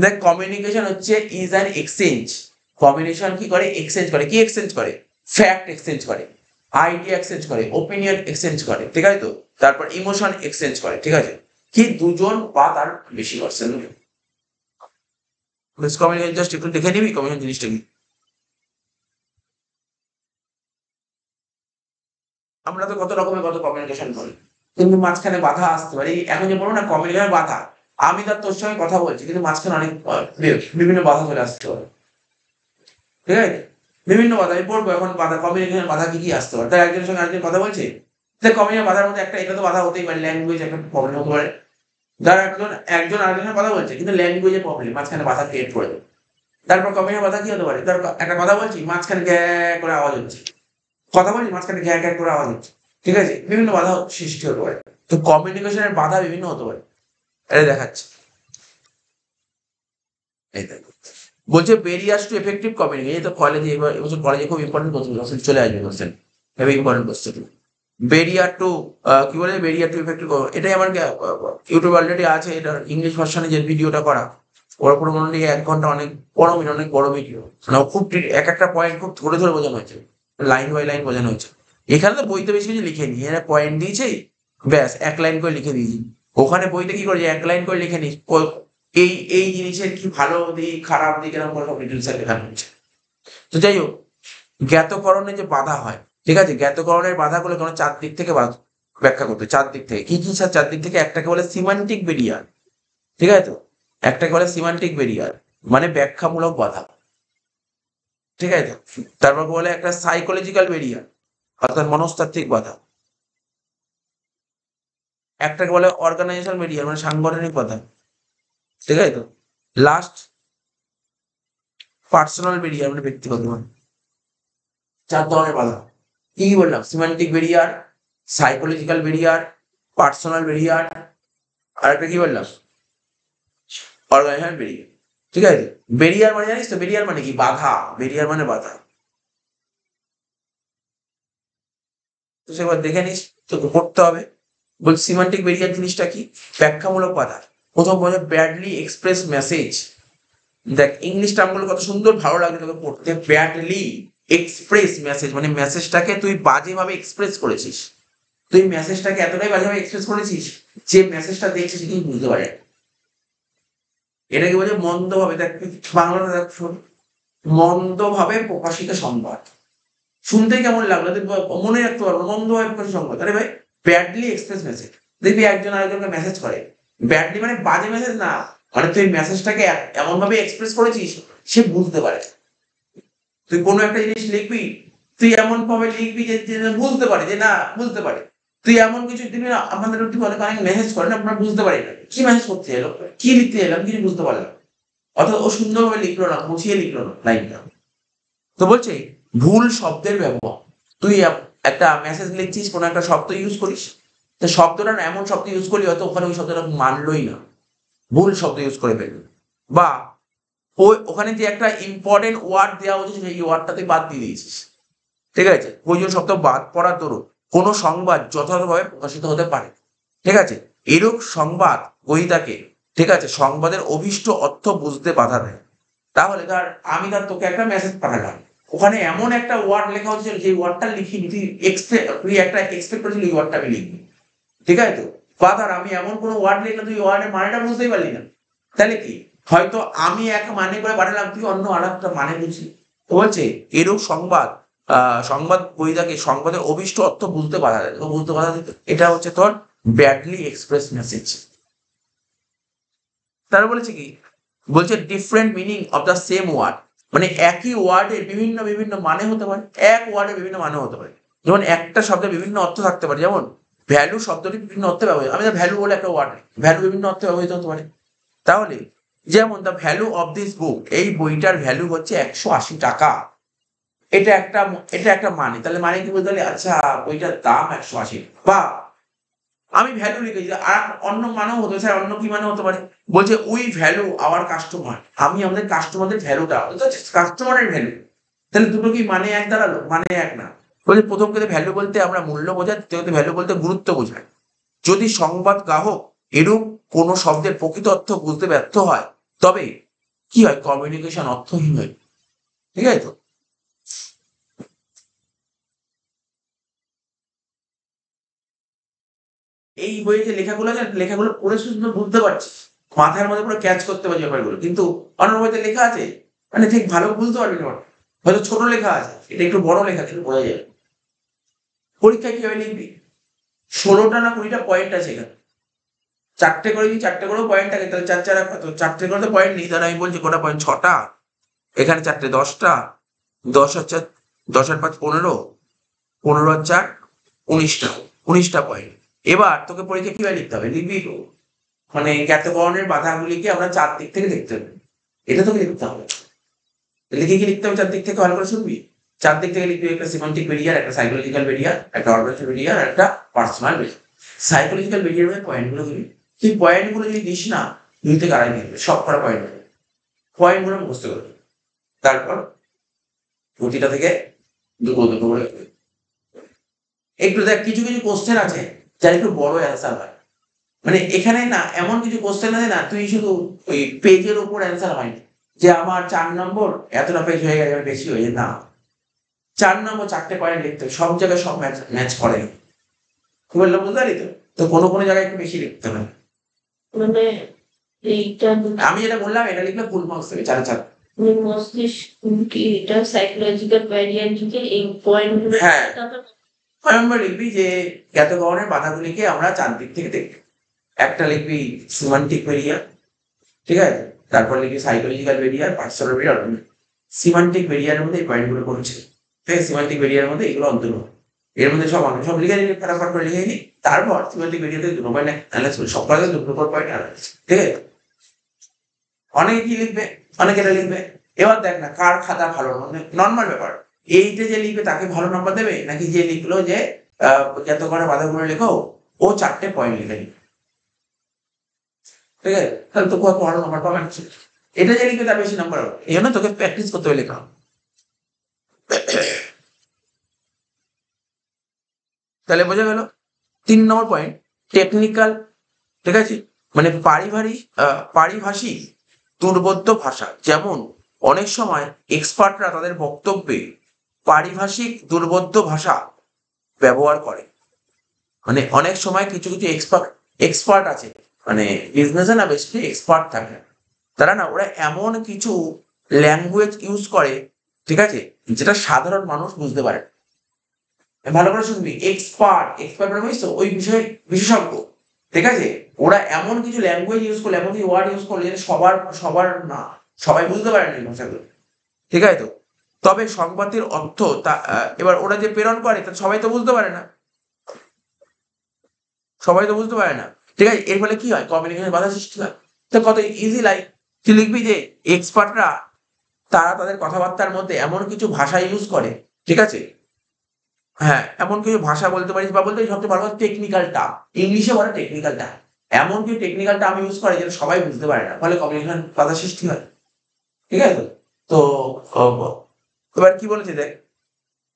দেখ কমিউনিকেশন হচ্ছে ইজ অ্যান এক্সচেঞ্জ। কমিউনিকেশন কি করে? এক্সচেঞ্জ করে। কি এক্সচেঞ্জ করে? ফ্যাক্ট এক্সচেঞ্জ করে, আইডিয়া এক্সচেঞ্জ করে, ওপিনিয়ন এক্সচেঞ্জ করে, ঠিক আছে তো? তারপর ইমোশন এক্সচেঞ্জ করে, ঠিক আছে? কি দুজন বা তার বেশি পার্সন। কমিউনিকেশন জাস্ট একটু দেখে নিবি কমিউনিকেশন জিনিসটা কি। আমরা তো কত রকমের কত কমিউনিকেশন করি, কিন্তু মাঝখানে বাধা আসতে পারে। এখন যে বলবো না কমিউনিকেশন বাধা, আমি তার তোর সঙ্গে কথা বলছি কিন্তু মাঝখানে অনেক বিভিন্ন বাধা চলে আসতে পারে, ঠিক আছে? বিভিন্ন বাধা আমি পড়বো এখন। বাধা, কমিউনিকেশন বাধা কি কি আসতে পারে? তাই একজনের সঙ্গে আরেকজন কথা বলছে, তাই কমিউনিকেশন বাধার মধ্যে একটা এটা তো বাধা হতেই পারে, ল্যাঙ্গুয়েজ একটা প্রবলেম হতে পারে। যারা একজন একজন আরেকজনের কথা বলছে কিন্তু ল্যাঙ্গুয়েজের প্রবলেম, মাঝখানে বাধা ক্রিয়েট করে দেবে। তারপর কমিউনিকেশন বাধা কি হতে পারে? ধর একটা কথা বলছি, মাঝখানে গ্যা করে আওয়াজ হচ্ছে, কথা বলি মাঝখানে গ্যাঁ গ্যাঁ করে আওয়াজ হচ্ছে, ঠিক আছে? বিভিন্ন বাধা সৃষ্টি হতে পারে। তো কমিউনিকেশনের বাধা বিভিন্ন হতে পারে। এটা দেখাচ্ছে, এই দেখো বলছে বেরিয়ার্স টু এফেক্টিভ কমিউনিকেশন। এই তো কলেজে এবার এবছর কলেজে খুব ইম্পর্টেন্ট কোশ্চেন চলে আসবে, question very important question. Barrier to কি বলে? Barrier to effective. এটাই আমার ইউটিউব অলরেডি আছে, এটা ইংলিশ ভার্সনে যে ভিডিওটা করা, ওর উপর মোটামুটি 1 ঘন্টা, অনেক বড় ভিডিও, অনেক বড় ভিডিও। মানে খুব এক একটা পয়েন্ট খুব ধরে ধরে বোঝানো হয়েছে, লাইন বাই লাইন বোঝানো হয়েছে। এখানে তো বইতে বেশি কিছু লিখে নি, এখানে পয়েন্ট দিয়েছে, ব্যাস 1 লাইন করে লিখে দিয়েছি। ওখানে বইতে কি করেছে? 1 লাইন করে লিখে নি, এই এই জিনিসের কি ভালো দিক খারাপ দিক এরকম করে সব ডিটেলস লেখানো হয়েছে। তো যাই হোক, জ্ঞাতকরণে যে বাধা হয়, ঠিক আছে? জ্ঞাতকরণের বাধাগুলো কোনো 4 দিক থেকে ব্যাখ্যা করতে, 4 দিক থেকে। কি কি স্যার 4 দিক থেকে? একটাকে বলে সিমান্টিক বেরিয়ার, ঠিক আছে তো? একটাকে বলে সিমান্টিক বেরিয়ার মানে ব্যাখ্যামূলক বাধা, ঠিক আছে? তারপর বলে একটা সাইকোলজিক্যাল বেরিয়ার অর্থাৎ মনস্তাত্ত্বিক বাধা। একটাকে বলে অর্গানাইজেশন বেরিয়ার মানে সাংগঠনিক বাধা, ঠিক আছে তো? লাস্ট পার্সোনাল বেরিয়ার মানে ব্যক্তিগত বাধা। 4 ধরনের বাধা। কি কি বললাম? Semantic barrier, psychological barrier, personal barrier, আর একটা কি বললাম? অর্গানাইজেশন বেরিয়ার, ঠিক আছে? বেরিয়ার মানে জানিস তো? বেরিয়ার মানে কি? বাধা। বেরিয়ার মানে বাধা। তো সেবার দেখে নিস, তোকে পড়তে হবে। বল সিমান্টিক বেরিয়ার জিনিসটা কি? ব্যাখ্যামূলক বাধা। প্রথম বলে ব্যাডলি এক্সপ্রেস মেসেজ। দেখ ইংলিশ টার্মগুলো কত সুন্দর, ভালো লাগে তোকে পড়তে। ব্যাডলি এক্সপ্রেস মেসেজ মানে মেসেজটাকে তুই বাজেভাবে এক্সপ্রেস করেছিস। তুই মেসেজটাকে এতটাই বাজেভাবে এক্সপ্রেস করেছিস যে মেসেজটা দেখছে সে কিন্তু বুঝতে পারে। এটাকে বলে মন্দভাবে, দেখ বাংলাটা দেখ শোন, মন্দভাবে প্রকাশিত সংবাদ। শুনতে কেমন লাগলো? তুই মনে রাখতে পারবো মন্দভাবে প্রকাশিত সংবাদ। আরে ভাই, ব্যাডলি এক্সপ্রেস মেসেজ। দেখবি একজন আরেকজনকে মেসেজ করে, ব্যাডলি মানে বাজে মেসেজ না, মানে তুই মেসেজটাকে এমন ভাবে এক্সপ্রেস করেছিস সে বুঝতে পারে। তুই কোনো একটা জিনিস লিখবি, তুই এমন ভাবে লিখবি যে বুঝতে পারে, যে না বুঝতে পারে। তুই এমন কিছু দিবি না, আমাদের অনেক মেসেজ করেন আমরা বুঝতে পারি না কি মেসেজ করতে এলো, কি লিখতে এলাম কিছু বুঝতে পারলাম। অর্থাৎ ও সুন্দরভাবে লিখলো না, মুছিয়ে লিখলো না লাইনটা। তো বলছে ভুল শব্দের ব্যবহার। তুই একটা মেসেজ লিখছিস, কোনো একটা শব্দ ইউজ করিস, তো শব্দটা না এমন শব্দ ইউজ করলি হয়তো ওখানে ওই শব্দটা মানলই না, ভুল শব্দ ইউজ করে ফেলবি। বা ওই ওখানে যে একটা ইম্পর্টেন্ট ওয়ার্ড দেওয়া হচ্ছে সেই ওয়ার্ডটা তুই বাদ দিয়ে দিয়েছিস, ঠিক আছে? প্রয়োজন শব্দ বাদ পড়ার দরুন কোনো সংবাদ যথাযথভাবে প্রকাশিত হতে পারে, ঠিক আছে? এরূপ সংবাদ গ্রহীতাকে, ঠিক আছে, সংবাদের অভীষ্ট অর্থ বুঝতে বাধা দেয়। তাহলে ধর আমি তোকে একটা মেসেজ পাঠালাম, ওখানে এমন একটা ওয়ার্ড লেখা হচ্ছে যে ওয়ার্ডটা লিখিনি, তুই একটা এক্সপেক্ট করেছিলি ওই ওয়ার্ডটা আমি লিখবি, ঠিক আছে তো? বা ধর আমি এমন কোনো ওয়ার্ড লিখলাম তুই ওয়ার্ডের মানেটা বুঝতেই পারলি না, তাহলে কি হয়তো আমি এক মানে করে পাঠালাম, তুই অন্য আর একটা মানে বুঝলি। তো বলছে এরূপ সংবাদ সংবাদ গ্রহীতাকে সংবাদের অভীষ্ট অর্থ বুঝতে বাধা দেয়। বুঝতে বাধা দিতে এটা হচ্ছে তোর ব্যাডলি এক্সপ্রেস মেসেজ। তারা বলেছে কি? বলছে different meaning of the same word. মানে একই ওয়ার্ডের বিভিন্ন বিভিন্ন মানে হতে পারে, এক ওয়ার্ডের বিভিন্ন মানে হতে পারে। যেমন একটা শব্দের বিভিন্ন অর্থ থাকতে পারে, যেমন ভ্যালু শব্দটি বিভিন্ন অর্থে ব্যবহৃত, আমি ভ্যালু বলে একটা ওয়ার্ড, ভ্যালু বিভিন্ন অর্থে ব্যবহৃত হতে পারে। তাহলে যেমন the value of this book, এই বইটার ভ্যালু হচ্ছে 180 টাকা। এটা একটা মানে, তাহলে মানে কি বলতে পারি, আচ্ছা বইটার দাম 180। বা আমি ভ্যালু লিখেছি, আর অন্য মানেও হতে স্যার, অন্য কি মানে হতে পারে, বলছে উই ভ্যালু আওয়ার কাস্টমার, আমি আমাদের কাস্টমারদের ভ্যালুটা, কাস্টমারের ভ্যালু। তাহলে দুটো কি মানে এক দাঁড়ালো? মানে এক না। বলছে প্রথম ক্ষেত্রে ভ্যালু বলতে আমরা মূল্য বোঝাই, দ্বিতীয় ক্ষেত্রে ভ্যালু বলতে গুরুত্ব বোঝায়। যদি সংবাদ গ্রাহক এরূপ কোনো শব্দের প্রকৃত অর্থ বুঝতে ব্যর্থ হয়, তবে কি হয়, কমিউনিকেশন অর্থহীন হয়। ঠিক আছে তো? এই বইয়ে যে লেখাগুলো আছে, লেখাগুলো পড়ে শুধু বুঝতে পারছিস, মাথার মধ্যে পুরো ক্যাচ করতে পারছি ব্যাপারগুলো, কিন্তু অন্য বইতে লেখা আছে মানে ঠিক ভালো বুঝতে পারবি না। হয়তো ছোট লেখা আছে, এটা একটু বড় লেখা, কিন্তু বোঝা যাবে। পরীক্ষায় কিভাবে লিখবি? 16টা না 20টা পয়েন্ট আছে এখানে, চারটে করে, যদি চারটে করেও পয়েন্ট থাকে তাহলে চার চার কত, চারটে করে তো পয়েন্ট নেই, তাহলে আমি বলছি কটা পয়েন্ট, 6টা, এখানে চারটে 10টা, 10 আর 4, 10 আর 5 15, 15 আর 4 19টা, 19টা পয়েন্ট। এবার তোকে পরীক্ষা কিভাবে লিখতে হবে, লিখবি মানে জ্ঞাতকরণের বাধাগুলিকে আমরা 4 দিক থেকে দেখতে হবে, এটা তোকে লিখতে হবে। লিখে কি লিখতে হবে 4 দিক থেকে, ভালো করে শুনবি। 4 দিক থেকে লিখবি, একটা সিমান্টিক ব্যারিয়ার, একটা সাইকোলজিক্যাল ব্যারিয়ার, একটা অরবিটাল ব্যারিয়ার, আর একটা পার্সোনাল ব্যারিয়ার। সাইকোলজিক্যাল ব্যারিয়ারের পয়েন্টগুলো দিবি। তুই পয়েন্টগুলো যদি দিস না, 2 থেকে 2.5 দিবি, সব কটা পয়েন্টগুলো মুখস্থ করবি। তারপর প্রতিটা থেকে দুটো দুটো করে লিখবি। একটু দেখ, কিছু কিছু কোশ্চেন আছে যার একটু বড় অ্যান্সার হয়, মানে এখানে না এমন কিছু কোশ্চেন আছে না, তুই শুধু ওই পেজের উপর অ্যান্সার হয়নি যে আমার 4 নম্বর এতটা পেজ হয়ে গেছে, বেশি হয়ে যায় না। 4 নম্বর 4টে পয়েন্ট লিখতে হবে, সব জায়গায় সব ম্যাচ ম্যাচ করে না। কি বললাম বুঝতে পারি তো? তো কোনো কোনো জায়গায় একটু বেশি লিখতে হবে। মানে এইটা আমি যেটা বললাম এটা লিখলে ফুল মার্কস দেবে, 4 4। মস্তিষ্ক কি এটা সাইকোলজিক্যাল ব্যারিয়ার থেকে এই পয়েন্ট গুলো, হ্যাঁ, নম্বর লিখবি যে জ্ঞাতকরণের বাধাগুলিকে আমরা 4 দিক থেকে দেখি। একটা লিখবি সিমান্টিক ব্যারিয়ার, ঠিক আছে, তারপর লিখবি psychological barrier, personal barrier. Semantic ব্যারিয়ারের মধ্যে এই পয়েন্টগুলো পড়ছে, ঠিক আছে, সিমান্টিক ব্যারিয়ারের মধ্যে এগুলো অন্তর্ভুক্ত। এর মধ্যে সব সব লিখে নিবি, ফটাফট করে লিখে নিই। তারপর সিমান্টিক ব্যারিয়ার দুটো পয়েন্ট অ্যানালাইজ করবি, সব কাজে দুটো পয়েন্ট অ্যানালাইজ, ঠিক আছে। অনেকে কি লিখবে, অনেকে এটা লিখবে। এবার দেখ না কার খাতা ভালো, মানে নর্মাল ব্যাপার, এইটা যে লিখবে তাকে ভালো নাম্বার দেবে, নাকি যে লিখলো যে যত করে বাধাগুলো লেখো ও 4টে পয়েন্ট লিখে নিবে, ঠিক আছে, তাহলে তো কত ভালো নাম্বার পাবে না। এটা যে লিখবে তার বেশি নাম্বার হবে, এই জন্য তোকে প্র্যাকটিস করতে হবে লেখা। তাহলে বোঝা গেল 3 নম্বর পয়েন্ট, টেকনিক্যাল, ঠিক আছে, মানে পারিভাষিক দুর্বোধ্য ভাষা। যেমন অনেক সময় এক্সপার্টরা তাদের বক্তব্যে পারিভাষিক দুর্বোধ্য ভাষা ব্যবহার করে। মানে অনেক সময় কিছু কিছু এক্সপার্ট আছে, মানে বিজনেসে না বেশি এক্সপার্ট থাকে, তারা না ওরা এমন কিছু ল্যাঙ্গুয়েজ ইউজ করে, ঠিক আছে, যেটা সাধারণ মানুষ বুঝতে পারে না। ভালো করে শুনবি, এক্সপার্ট, এক্সপার্ট মানে বুঝছো ওই বিষয়ে বিশেষজ্ঞ, ঠিক আছে, ওরা এমন কিছু ল্যাঙ্গুয়েজ ইউজ করলে, এমন কিছু ওয়ার্ড ইউজ করলে যেটা সবার সবার না, সবাই বুঝতে পারে না এই ভাষাগুলো, ঠিক আছে তো। তবে সংবাদের অর্থ তা এবার ওরা যে প্রেরণ করে তা সবাই তো বুঝতে পারে না, সবাই তো বুঝতে পারে না, ঠিক আছে। এর ফলে কি হয়, কমিউনিকেশন বাধা সৃষ্টি হয়। তো কত ইজি লাইক, তুই লিখবি যে এক্সপার্টরা তারা তাদের কথাবার্তার মধ্যে এমন কিছু ভাষা ইউজ করে, ঠিক আছে, হ্যাঁ, এমন কিছু ভাষা বলতে পারিস, বা বলতে পারিস সবচেয়ে ভালো টেকনিক্যাল টার্ম, ইংলিশে বলে টেকনিক্যাল টার্ম, এমন কিছু টেকনিক্যাল টার্ম ইউজ করে যেটা সবাই বুঝতে পারে না, ফলে কমিউনিকেশন বাধা সৃষ্টি হয়, ঠিক আছে। তো এবার কি বলেছে দেখ,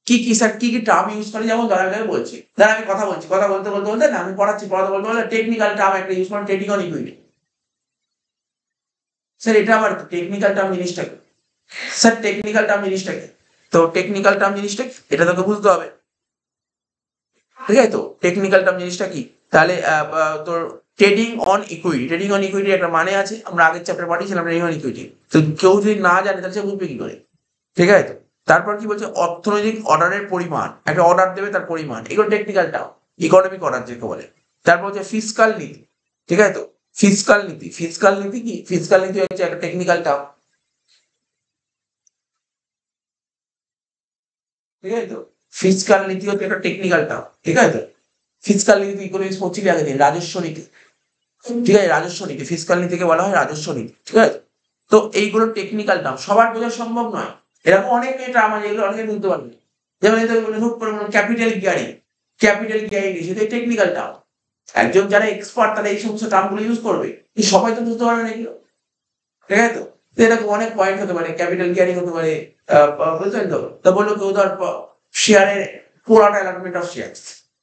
কি কি স্যার কি কি টার্ম ইউজ করে, যেমন ধর আমি বলছি, ধর আমি কথা বলছি, কথা বলতে বলতে বলতে না আমি পড়াচ্ছি, পড়াতে বলতে বলতে টেকনিক্যাল টার্ম একটা ইউজ করে, টেকনিক্যাল ইকুইটি। স্যার এটা আবার টেকনিক্যাল টার্ম জিনিসটা কি? স্যার টেকনিক্যাল টার্ম জিনিসটা কি? তো টেকনিক্যাল টার্ম জিনিসটা কি এটা তোকে বুঝতে হবে, ঠিক আছে। তো টেকনিক্যাল টার্ম জিনিসটা কি, তাহলে তোর trading on equity, trading on ইকুইটির একটা মানে আছে, আমরা আগের চ্যাপ্টার পড়িয়েছিলাম ট্রেডিং অন ইকুইটি। তো কেউ যদি না জানে তাহলে সে বুঝবে কি করে, ঠিক আছে তো। তারপর কি বলছে, অর্থনৈতিক অর্ডারের পরিমাণ, একটা অর্ডার দেবে তার পরিমাণ, এগুলো টেকনিক্যাল টার্ম, ইকোনমিক অর্ডার যেকে বলে। তারপর হচ্ছে ফিসকাল নীতি, ঠিক আছে তো। ফিসকাল নীতি কি, ফিসকাল নীতি হচ্ছে একটা টেকনিক্যাল টার্ম। ঠিক আছে তো। ফিসকাল নীতি হচ্ছে একটা টেকনিক্যাল টার্ম, ঠিক আছে তো। ফিসকাল নীতি ইকোনমিক্স পড়ছিলি আগে দিন, রাজস্ব নীতি, ঠিক আছে, রাজস্ব নীতি, ফিসকাল নীতিকে বলা হয় রাজস্ব নীতি, ঠিক আছে। তো এইগুলো টেকনিক্যাল টার্ম, সবার বোঝা সম্ভব নয়। এরকম অনেক টার্ম আছে যেগুলো অনেকে বুঝতে পারবে না। যেমন ক্যাপিটাল গিয়ারিং, ক্যাপিটাল গিয়ারিং সেটা টেকনিক্যাল টার্ম। একজন যারা এক্সপার্ট তারা এই সমস্ত টার্মগুলো ইউজ করবে, সবাই তো বুঝতে পারবে না এগুলো, ঠিক আছে তো। তো এরকম অনেক পয়েন্ট হতে পারে, ক্যাপিটাল গিয়ারিং হতে পারে, বুঝলেন তো। তা বললো কেউ ধর শেয়ারের পুরাটা অ্যালটমেন্ট অফ শেয়ার,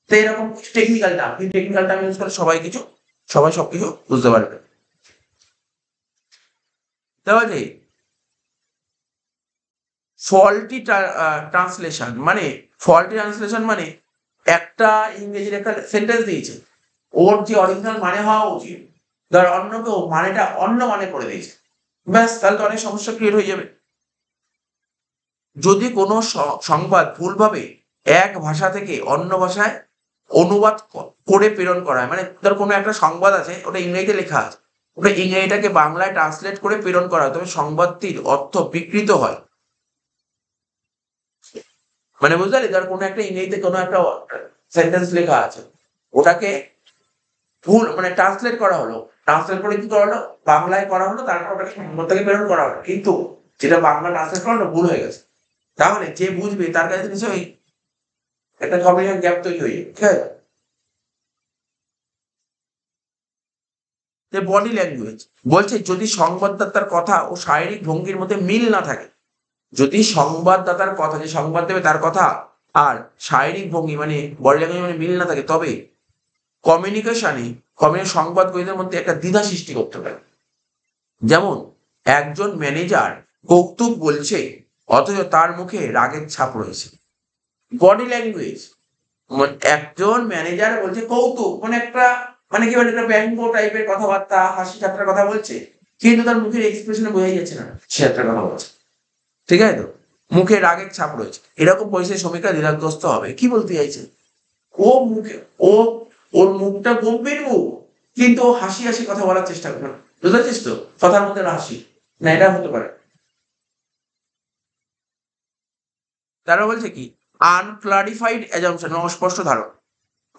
তো এরকম টেকনিক্যাল টার্ম, এই টেকনিক্যাল টার্ম ইউজ করে সবাই সবকিছু বুঝতে পারবে। তাহলে ফল্টি ট্রান্সলেশন মানে একটা ইংরেজির একটা সেন্টেন্স দিয়েছে, ওর যে অরিজিনাল মানে হওয়া উচিত ধর অন্য কেউ মানেটা অন্য মানে করে দিয়েছে, ব্যাস তাহলে তো অনেক সমস্যা ক্রিয়েট হয়ে যাবে। যদি কোনো সংবাদ ভুলভাবে এক ভাষা থেকে অন্য ভাষায় অনুবাদ করে প্রেরণ করা হয়, মানে ধর কোনো একটা সংবাদ আছে ওটা ইংরেজিতে লেখা আছে, ওটা ইংরেজিটাকে বাংলায় ট্রান্সলেট করে প্রেরণ করা হয়, তবে সংবাদটির অর্থ বিকৃত হয়। মানে বুঝতে পারলি, ধর কোনো একটা ইংরেজিতে কোনো একটা সেন্টেন্স লেখা আছে, ওটাকে ভুল মানে ট্রান্সলেট করা হলো, ট্রান্সলেট করে কি করা হলো, বাংলায় করা হলো, তারপর ওটাকে সংবাদ থেকে প্রেরণ করা হলো, কিন্তু যেটা বাংলা ট্রান্সলেট করা হলো ভুল হয়ে গেছে। তাহলে যে বুঝবে তার কাছে নিশ্চয়ই একটা কমিউনিকেশন গ্যাপ তৈরি হয়ে যাবে, ঠিক আছে। যে বডি ল্যাঙ্গুয়েজ বলছে, যদি সংবাদদাতার কথা ও শারীরিক ভঙ্গির মধ্যে মিল না থাকে, যদি সংবাদদাতার কথা, যে সংবাদ দেবে তার কথা আর শারীরিক ভঙ্গি মানে বডি ল্যাঙ্গুয়েজ মানে মিল না থাকে, তবে সংবাদ গ্রহীতার মধ্যে একটা দ্বিধা সৃষ্টি করতে পারে। যেমন একজন ম্যানেজার কৌতুক বলছে অথচ তার মুখে রাগের ছাপ রয়েছে। বডি ল্যাঙ্গুয়েজ মানে একজন ম্যানেজার বলছে কৌতুক, মানে একটা মানে কি বলে একটা ব্যঙ্গ টাইপের কথাবার্তা, হাসি ঠাট্টার কথা বলছে, কিন্তু তার মুখের এক্সপ্রেশনে বোঝাই যাচ্ছে না সে একটা কথা বলছে, ঠিক আছে তো। মুখে রাগের ছাপ রয়েছে, এরকম পরিস্থিতি শ্রমিকরা দ্বিধাগ্রস্ত হবে, কি বলতে চাইছে। ও মুখে ও ওর মুখটা গম্ভীর মুখ, কিন্তু ও হাসি হাসি কথা বলার চেষ্টা করে, বুঝতে পারছিস তো, কথার মধ্যে হাসি না, এটা হতে পারে। তারা বলছে কি, আনক্লারিফাইড অ্যাজাম্পশন, অস্পষ্ট ধারণা।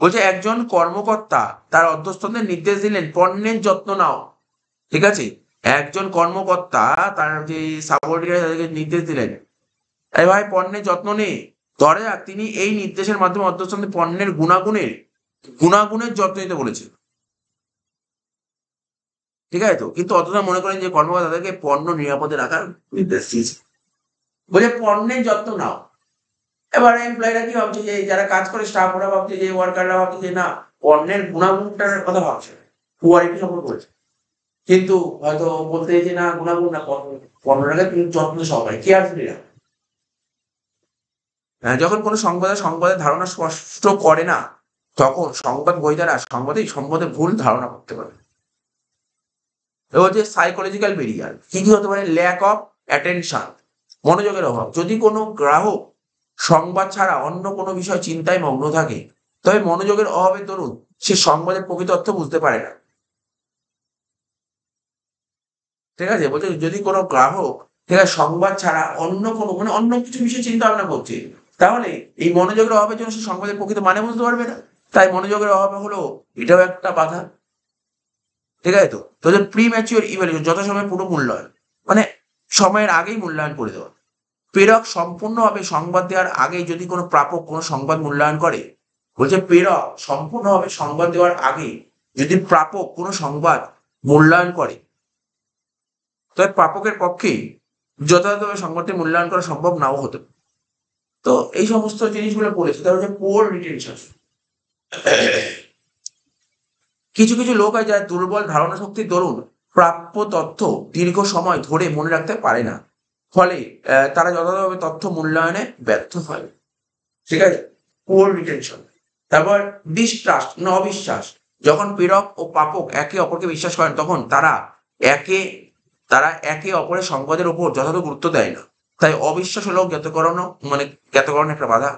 বলছে একজন কর্মকর্তা তার অধস্তনদের নির্দেশ দিলেন পণ্যের যত্ন নাও, ঠিক আছে। একজন কর্মকর্তা তার যে সাবঅর্ডিনেট তাদেরকে নির্দেশ দিলেন, এই ভাই পণ্যের যত্ন নে। ধরে যাক তিনি এই নির্দেশের মাধ্যমে অধস্তনদের পণ্যের গুণাগুণের যত্ন নিতে বলেছে, ঠিক আছে তো। কিন্তু অতটা মনে করেন যে কর্মকর্তা তাদেরকে পণ্য নিরাপদে রাখার নির্দেশ দিয়েছে, বলে পণ্যের যত্ন নাও। এবার এমপ্লয়িরা কি ভাবছে, যে যারা কাজ করে স্টাফ ওরা ভাবছে, যে ওয়ার্কাররা ভাবছে যে না পণ্যের গুণাগুণটার কথা ভাবছে, কোয়ালিটি সম্পর্কে বলছে, কিন্তু হয়তো বলতে যে না গুণাগুণ না, পণ্যটাকে তুমি যত্ন সহকারে কেয়ারফুলি রাখো। যখন কোনো সংবাদের ধারণা স্পষ্ট করে না, তখন সংবাদ গ্রহীতারা সম্বন্ধে ভুল ধারণা করতে পারে। এবার যে সাইকোলজিক্যাল ব্যারিয়ার কি কি হতে পারে, ল্যাক অফ অ্যাটেনশন, মনোযোগের অভাব। যদি কোনো গ্রাহক সংবাদ ছাড়া অন্য কোনো বিষয় চিন্তায় মগ্ন থাকে, তবে মনোযোগের অভাবের দরুন সে সংবাদের প্রকৃত অর্থ বুঝতে পারে না, ঠিক আছে। বলছে যদি কোনো গ্রাহক, ঠিক আছে, সংবাদ ছাড়া অন্য কোনো মানে অন্য কিছু বিষয় চিন্তা ভাবনা করছে, তাহলে এই মনোযোগের অভাবের জন্য সে সংবাদের প্রকৃত মানে বুঝতে পারবে না। তাই মনোযোগের অভাবে হলো এটাও একটা বাধা, ঠিক আছে তো। তো যে প্রি ম্যাচিওর ইভ্যালুয়েশন, যথাসময়ে পুরো মূল্যায়ন, মানে সময়ের আগেই মূল্যায়ন করে দেওয়া। প্রেরক সম্পূর্ণভাবে সংবাদ দেওয়ার আগেই যদি কোনো প্রাপক কোনো সংবাদ মূল্যায়ন করে, বলছে প্রেরক সম্পূর্ণভাবে সংবাদ দেওয়ার আগে যদি প্রাপক কোনো সংবাদ মূল্যায়ন করে, তবে প্রাপকের পক্ষে যথাযথভাবে সংবাদটি মূল্যায়ন করা সম্ভব নাও হতে পারে। তো এই সমস্ত জিনিসগুলো পড়েছে। তার হচ্ছে পোর রিটেনশন। কিছু কিছু লোক আছে যারা দুর্বল ধারণা শক্তির দরুন প্রাপ্য তথ্য দীর্ঘ সময় ধরে মনে রাখতে পারে না, ফলে তারা যথাযথভাবে তথ্য মূল্যায়নে ব্যর্থ হয়, ঠিক আছে। পোর রিটেনশন। তারপর ডিস্ট্রাস্ট না অবিশ্বাস, যখন প্রেরক ও প্রাপক একে অপরকে বিশ্বাস করেন, তখন তারা একে অপরের সংবাদের উপর যথাযথ গুরুত্ব দেয় না। তাই অবিশ্বাস হলো জ্ঞাতকরণ একটা বাধা।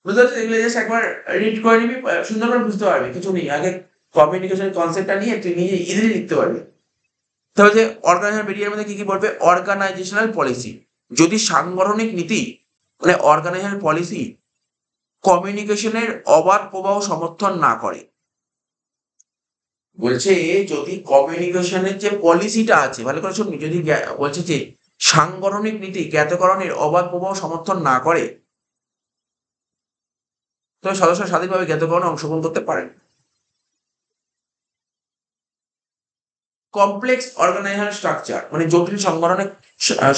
বুঝতে পারছিস, এগুলো জাস্ট একবার রিড করে নিবি, সুন্দর করে বুঝতে পারবি, কিছু নেই। আগে কমিউনিকেশন কনসেপ্টটা নিয়ে তুই নিজে ইজিলি লিখতে পারবি। তবে যে অর্গানাইজেশন বেরিয়ার মধ্যে কি কি বলবে, অর্গানাইজেশনাল পলিসি, যদি সাংগঠনিক নীতি মানে অর্গানাইজেশন পলিসি কমিউনিকেশনের অবাধ প্রবাহ সমর্থন না করে। বলছে যদি কমিউনিকেশনের যে পলিসিটা আছে, ভালো করে শুনুন, যদি বলছে যে সাংগঠনিক নীতি জ্ঞাতকরণের অবাধ প্রবাহ সমর্থন না করে, তবে সদস্যরা স্বাধীনভাবে জ্ঞাতকরণে অংশগ্রহণ করতে পারেন। কমপ্লেক্স অর্গানাইজেশন স্ট্রাকচার মানে জটিল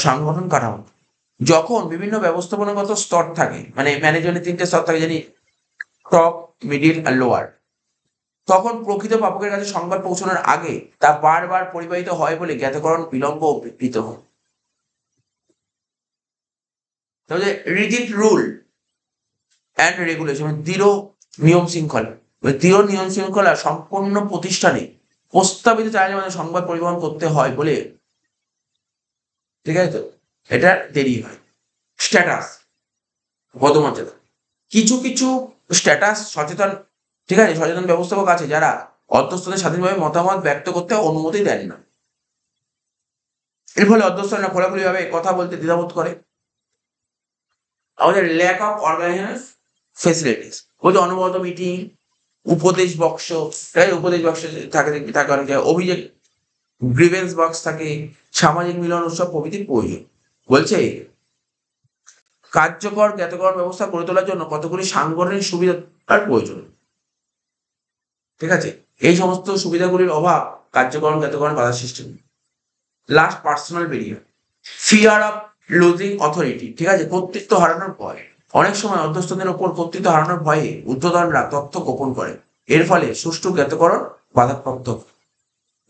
সংগঠন কাঠামো। যখন বিভিন্ন ব্যবস্থাপনাগত স্তর থাকে, মানে ম্যানেজমেন্টের 3টে স্তর থাকে, জানি টপ, মিডিল আর লোয়ার, তখন প্রকৃত প্রাপকের কাছে সংবাদ পৌঁছানোর আগে তা বারবার পরিবাহিত হয় বলে জ্ঞাতকরণ বিলম্ব ও বিকৃত হয়। তাহলে রিজিড রুল অ্যান্ড রেগুলেশন, দৃঢ় নিয়ম শৃঙ্খলা, দৃঢ় নিয়ম শৃঙ্খলা সম্পূর্ণ প্রতিষ্ঠানে প্রস্তাবিত চ্যানেলের মাধ্যমে সংবাদ পরিবহন করতে হয় বলে, ঠিক আছে তো, এটা দেরি হয়। স্ট্যাটাস পদমর্যাদা, কিছু কিছু স্ট্যাটাস সচেতন, ঠিক আছে, সচেতন ব্যবস্থাপক আছে যারা অধ্যস্থদের স্বাধীনভাবে মতামত ব্যক্ত করতে অনুমতি দেন না। এর ফলে অধ্যস্থরা খোলাখুলি ভাবে কথা বলতে দ্বিধাবোধ করে। আমাদের ল্যাক অফ অর্গানাইজেশন ফেসিলিটিস, বলতে অনবরত মিটিং, উপদেশ বক্স, উপদেশ বক্স থাকে থাকে অনেক জায়গায়, অভিযোগ গ্রিভেন্স বক্স থাকে, সামাজিক মিলন উৎসব প্রভৃতির প্রয়োজন। বলছে কার্যকর জ্ঞাতকরণ ব্যবস্থা গড়ে তোলার জন্য কতগুলি সাংগঠনিক সুবিধার প্রয়োজন। ঠিক আছে, এই সমস্ত সুবিধাগুলির অভাব কার্যকরণ জ্ঞাতকরণ বাধা সৃষ্টি। Last, personal barrier, fear of losing authority, ঠিক আছে, কর্তৃত্ব হারানোর ভয়। অনেক সময় অধ্যস্থদের ওপর কর্তৃত্ব হারানোর ভয়ে ঊর্ধ্বতনরা তথ্য গোপন করে, এর ফলে সুষ্ঠু জ্ঞাতকরণ বাধাপ্রাপ্ত।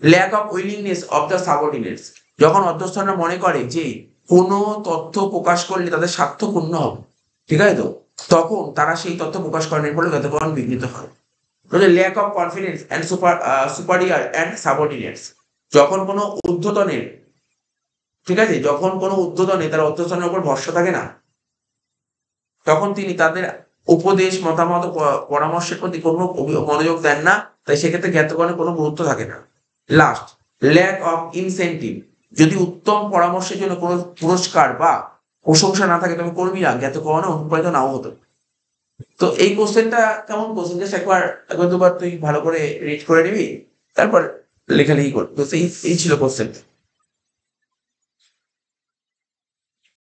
Lack of willingness of the subordinates, যখন অধ্যস্থরা মনে করে যে কোনো তথ্য প্রকাশ করলে তাদের স্বার্থ পূর্ণ হবে, ঠিক আছে তো, তখন তারা সেই তথ্য প্রকাশ করেন, এর ফলে জ্ঞাতকরণ বিঘ্নিত হয়। Lack of confidence and superior and subordinates, যখন কোনো ঊর্ধ্বতনের, ঠিক আছে, যখন কোনো ঊর্ধ্বতনে তার অধ্যস্থনের উপর ভরসা থাকে না, তখন তিনি তাদের উপদেশ, মতামত, পরামর্শের প্রতি কোনো মনোযোগ দেন না, তাই সেক্ষেত্রে জ্ঞাতকরণের কোনো গুরুত্ব থাকে না। লাস্ট, ল্যাক অফ ইনসেন্টিভ, যদি উত্তম পরামর্শের জন্য কোনো পুরস্কার বা প্রশংসা না থাকে, তবে কর্মীরা জ্ঞাতকরণে অনুপ্রাণিত নাও হতো। তো এই কোশ্চেনটা কেমন কোশ্চেন, জাস্ট একবার দুবার তুই ভালো করে রিড করে নিবি, তারপর লেখালেখি করবি। তো এই ছিল কোশ্চেন।